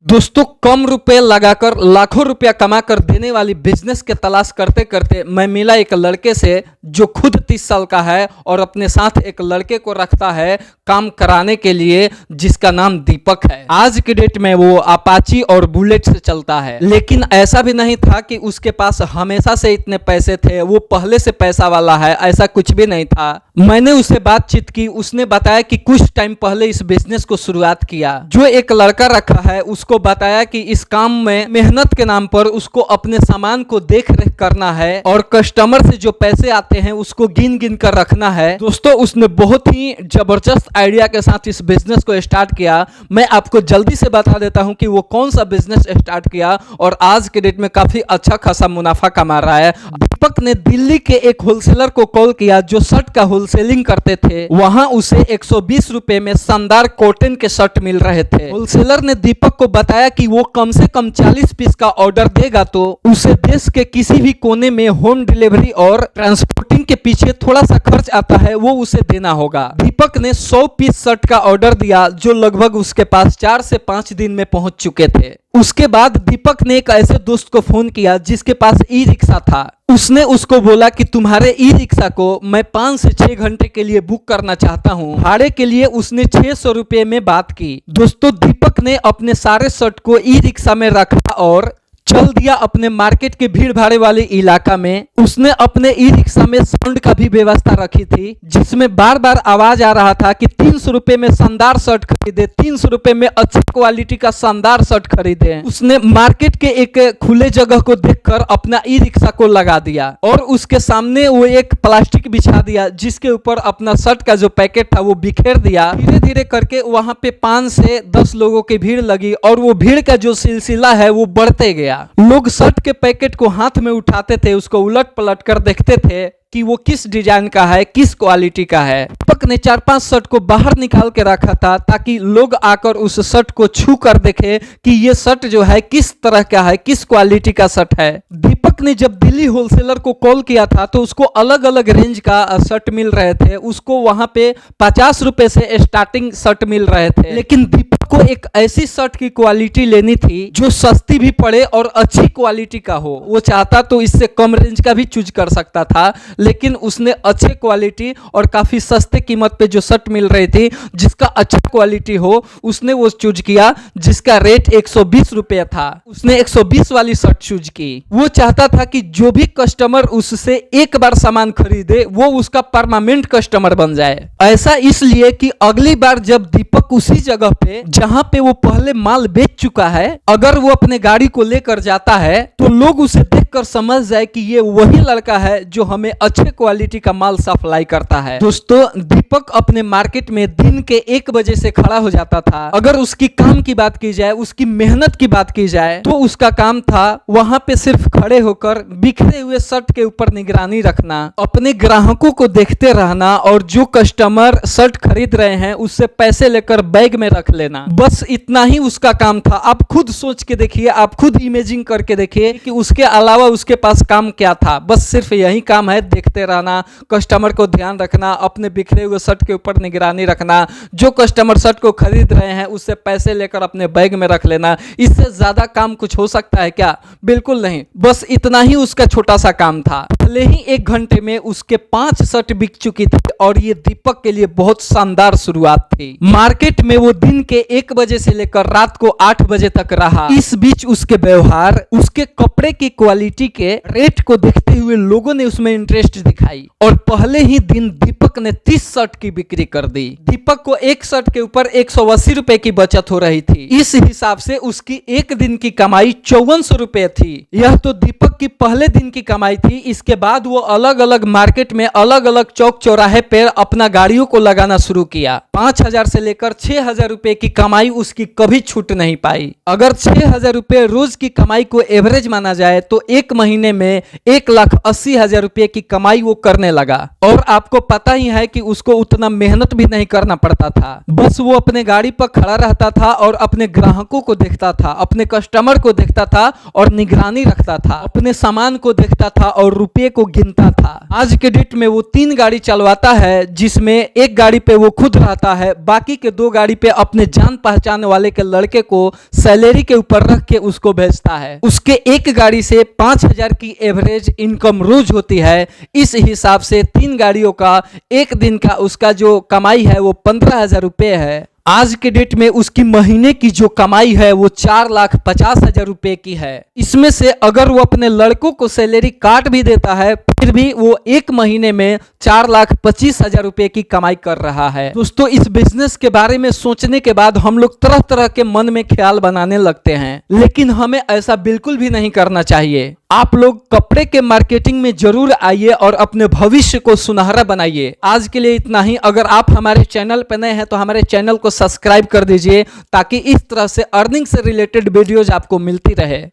दोस्तों, कम रुपए लगाकर लाखों रुपया कमा कर देने वाली बिजनेस के तलाश करते करते मैं मिला एक लड़के से जो खुद 30 साल का है और अपने साथ एक लड़के को रखता है काम कराने के लिए, जिसका नाम दीपक है। आज के डेट में वो अपाची और बुलेट से चलता है, लेकिन ऐसा भी नहीं था कि उसके पास हमेशा से इतने पैसे थे, वो पहले से पैसा वाला है, ऐसा कुछ भी नहीं था। मैंने उससे बातचीत की, उसने बताया कि कुछ टाइम पहले इस बिजनेस को शुरुआत किया। जो एक लड़का रखा है उसको बताया कि इस काम में मेहनत के नाम पर उसको अपने सामान को देख रेख करना है और कस्टमर से जो पैसे आते हैं उसको गिन गिन कर रखना है। दोस्तों, उसने बहुत ही जबरदस्त आइडिया के साथ इस बिजनेस को स्टार्ट किया। मैं आपको जल्दी से बता देता हूं कि वो कौन सा बिजनेस स्टार्ट किया और आज के डेट में काफी अच्छा खासा मुनाफा कमा रहा है। दीपक ने दिल्ली के एक होलसेलर को कॉल किया जो शर्ट का होलसेलिंग करते थे। वहां उसे 120 रुपए में शानदार कॉटन के शर्ट मिल रहे थे। होलसेलर ने दीपक को बताया कि वो कम से कम 40 पीस का ऑर्डर देगा तो उसे देश के किसी भी कोने में होम डिलीवरी और ट्रांसपोर्टिंग के पीछे थोड़ा सा खर्च आता है, वो उसे देना होगा। दीपक ने 100 पीस शर्ट का ऑर्डर दिया जो लगभग उसके पास 4 से 5 दिन में पहुंच चुके थे। उसके बाद दीपक ने एक ऐसे दोस्त को फोन किया जिसके पास ई रिक्शा था। उसने उसको बोला कि तुम्हारे ई रिक्शा को मैं 5 से 6 घंटे के लिए बुक करना चाहता हूं। भाड़े के लिए उसने 600 रुपए में बात की। दोस्तों, दीपक ने अपने सारे शर्ट को ई रिक्शा में रखा और चल दिया अपने मार्केट के भीड़ भाड़ वाले इलाका में। उसने अपने ई रिक्शा में साउंड का भी व्यवस्था रखी थी, जिसमें बार बार आवाज आ रहा था कि 300 रुपए में शानदार शर्ट खरीदे, 300 रुपए में अच्छी क्वालिटी का शानदार शर्ट खरीदे। उसने मार्केट के एक खुले जगह को देखकर अपना ई रिक्शा को लगा दिया और उसके सामने वो एक प्लास्टिक बिछा दिया जिसके ऊपर अपना शर्ट का जो पैकेट था वो बिखेर दिया। धीरे धीरे करके वहां पे 5 से 10 लोगों की भीड़ लगी और वो भीड़ का जो सिलसिला है वो बढ़ते गया। लोग शर्ट के पैकेट को हाथ में उठाते थे, उसको उलट पलट कर देखते थे कि वो किस डिजाइन का है, किस क्वालिटी का है। दीपक ने 4-5 शर्ट को बाहर निकाल के रखा था ताकि लोग आकर उस शर्ट को छू कर देखे कि ये शर्ट जो है किस तरह का है, किस क्वालिटी का शर्ट है। दीपक ने जब दिल्ली होलसेलर को कॉल किया था तो उसको अलग अलग रेंज का शर्ट मिल रहे थे। उसको वहां पे 50 रुपए से स्टार्टिंग शर्ट मिल रहे थे, लेकिन दीपक को एक ऐसी शर्ट की क्वालिटी लेनी थी जो सस्ती भी पड़े और अच्छी क्वालिटी का हो। वो चाहता तो इससे कम रेंज का भी चूज कर सकता था, लेकिन उसने अच्छे क्वालिटी और काफी सस्ते कीमत पे जो शर्ट मिल रही थी जिसका अच्छा क्वालिटी हो, उसने वो चूज किया जिसका रेट 120 रुपया था। उसने 120 वाली शर्ट चूज की। वो चाहता था कि जो भी कस्टमर उससे एक बार सामान खरीदे वो उसका परमानेंट कस्टमर बन जाए। ऐसा इसलिए कि अगली बार जब दीपक उसी जगह पे जहां पे वो पहले माल बेच चुका है, अगर वो अपने गाड़ी को लेकर जाता है तो लोग उसे देखकर समझ जाए कि ये वही लड़का है जो हमें अच्छे क्वालिटी का माल सप्लाई करता है। दोस्तों, दीपक अपने मार्केट में दिन के 1 बजे से खड़ा हो जाता था। अगर उसकी काम की बात की जाए, उसकी मेहनत की बात की जाए तो उसका काम था वहां पे सिर्फ खड़े होकर बिखरे हुए शर्ट के ऊपर निगरानी रखना, अपने ग्राहकों को देखते रहना और जो कस्टमर शर्ट खरीद रहे हैं उससे पैसे लेकर बैग में रख लेना। बस इतना ही उसका काम था। आप खुद सोच के देखिए, आप खुद इमेजिन करके देखिए कि उसके अलावा उसके पास काम क्या था। बस सिर्फ यही काम है, देखते रहना, कस्टमर को ध्यान रखना, अपने बिखरे हुए शर्ट के ऊपर निगरानी रखना, जो कस्टमर शर्ट को खरीद रहे हैं उससे पैसे लेकर अपने बैग में रख लेना। इससे ज्यादा काम कुछ हो सकता है क्या? बिल्कुल नहीं। बस इतना ही उसका छोटा सा काम था। भले ही 1 घंटे में उसके 5 शर्ट बिक चुकी थी और ये दीपक के लिए बहुत शानदार शुरुआत थी। मार्केट में वो दिन के 1 बजे से लेकर रात को 8 बजे तक रहा। इस बीच उसके व्यवहार, उसके कपड़े की क्वालिटी के रेट को देखते हुए लोगों ने उसमें इंटरेस्ट दिखाई और पहले ही दिन दीपक ने 30 शर्ट की बिक्री कर दी। दीपक को एक शर्ट के ऊपर 180 रुपए की बचत हो रही थी। इस हिसाब से उसकी एक दिन की कमाई 5400 रुपए थी। यह तो दीपक की पहले दिन की कमाई थी। इसके बाद वो अलग अलग मार्केट में अलग अलग चौक चौराहे पर अपना गाड़ियों को लगाना शुरू किया। 5000 से लेकर 6000 रुपए की कमाई उसकी कभी छूट नहीं पाई। अगर 6000 रुपए रोज की कमाई को एवरेज माना जाए तो एक महीने में 1,80,000 रुपए की कमाई वो करने लगा। और आपको पता ही है कि उसको उतना मेहनत भी नहीं करना पड़ता था। बस वो अपने गाड़ी पर खड़ा रहता था और अपने ग्राहकों को देखता था, अपने कस्टमर को देखता था और निगरानी रखता था, अपने सामान को देखता था और रुपये को गिनता था। आज के डेट में वो 3 गाड़ी चलवाता है, जिसमें एक गाड़ी पे वो खुद रहता है, बाकी के 2 गाड़ी पे अपने जान जान पहचान वाले के लड़के को सैलरी के ऊपर रख के उसको भेजता है। उसके एक गाड़ी से 5,000 की एवरेज इनकम रोज होती है। इस हिसाब से 3 गाड़ियों का एक दिन का उसका जो कमाई है वो 15,000 रुपये है। आज के डेट में उसकी महीने की जो कमाई है वो 4,50,000 रुपए की है। इसमें से अगर वो अपने लड़कों को सैलरी काट भी देता है फिर भी वो एक महीने में 4,25,000 रुपए की कमाई कर रहा है। दोस्तों, इस बिजनेस के बारे में सोचने के बाद हम लोग तरह तरह के मन में ख्याल बनाने लगते हैं, लेकिन हमें ऐसा बिल्कुल भी नहीं करना चाहिए। आप लोग कपड़े के मार्केटिंग में जरूर आइए और अपने भविष्य को सुनहरा बनाइए। आज के लिए इतना ही। अगर आप हमारे चैनल पर नए हैं तो हमारे चैनल को सब्सक्राइब कर दीजिए ताकि इस तरह से अर्निंग से रिलेटेड वीडियोज आपको मिलती रहे।